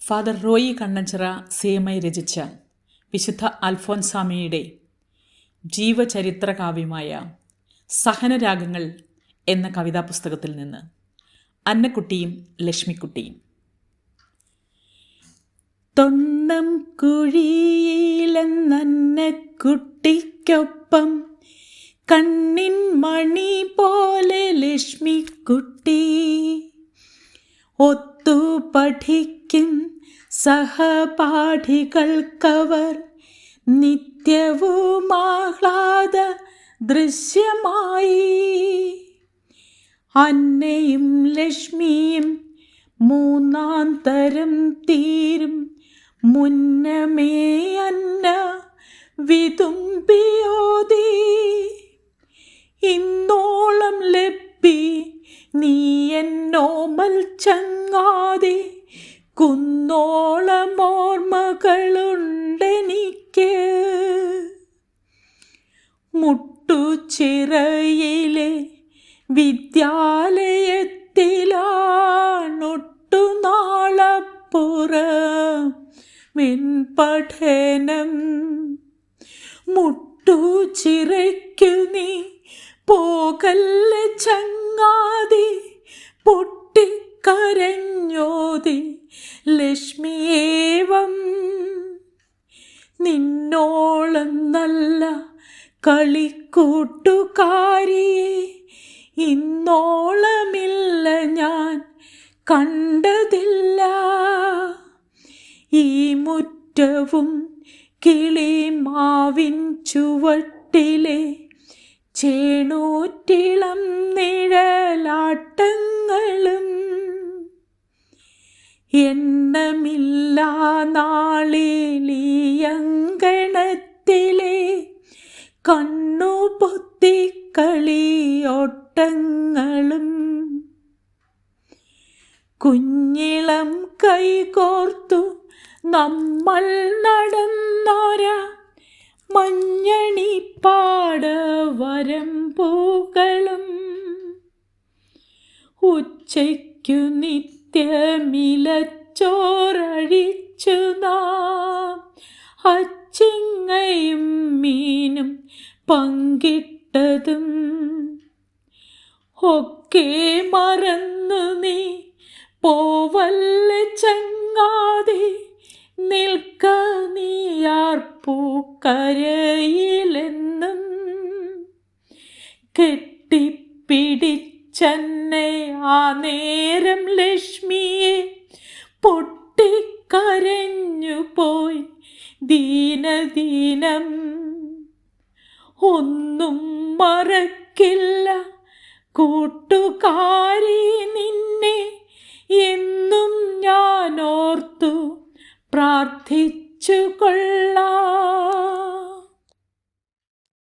Father Roy Kannanchira സേമൈ രചിച്ച വിശുദ്ധ അൽഫോൻസാമയുടെ ജീവചരിത്ര കാവ്യമായ സഹനരാഗങ്ങൾ എന്ന കവിതാ പുസ്തകത്തിൽ നിന്ന് അന്നക്കുട്ടിയും ലക്ഷ്മിക്കുട്ടിയും. തൊണ്ണം കുഴിയിലെന്നന്നക്കുട്ടിക്കൊപ്പം കണ്ണിൻ മണി പോലെ ലക്ഷ്മിക്കുട്ടി ഒത്തു പഠിക്കും സഹപാഠികൾക്കവർ നിത്യവും ആഹ്ലാദ ദൃശ്യമായി. അന്നയും ലക്ഷ്മിയും മൂന്നാം തരം തീരും മുന്നമേ അന്ന വിതുമ്പിയോതി. ഇന്നോളം ലപ്പി നീ എന്നോമൽ ചങ്ങാതി, കുന്നോളം ഓർമ്മകളുണ്ടെനിക്ക്. മുട്ടുചിറയിലെ വിദ്യാലയത്തിലാണൊട്ടു നാളപ്പുറം പഠനം. മുട്ടുചിറയ്ക്കു നീ പോകല്ല ചങ്ങാതി, പൊട്ടിക്കരഞ്ഞോതി ലക്ഷ്മിയേവം. നിന്നോളം നല്ല കളിക്കൂട്ടുകാരിയെ ഇന്നോളമില്ല ഞാൻ കണ്ടതില്ല. ഈ മുറ്റവും കിളിമാവിൻ ചുവട്ടിലെ ചേണൂറ്റിളം നിഴലാട്ടങ്ങളും എണ്ണമില്ലാ നാളിലീയങ്കണത്തിലെ കണ്ണുപൊത്തിക്കളിയോട്ടങ്ങളും കുഞ്ഞിളം കൈകോർത്തു നമ്മൾ നടന്നൊര മഞ്ഞണിപ്പാടവരമ്പൂകളും ഉച്ചയ്ക്കു നിത്യമിലച്ചോറഴിച്ചു നാം അച്ചിങ്ങയും മീനും പങ്കിട്ടതും ഒക്കെ മറന്നു നീ പോവല്ല ചങ്ങാതി, നിൽക്ക നീയാർപ്പൂക്കരയിലെന്നും. കെട്ടിപ്പിടിച്ചെന്നെ ആ നേരം ലക്ഷ്മിയെ പൊട്ടിക്കരഞ്ഞു പോയി ദീനദീനം. ഒന്നും മറക്കില്ല കൂട്ടുകാരി നിന്നെ എന്നും ഞാൻ ഓർത്തു പ്രാർത്ഥിച്ചു കൊള്ളാം.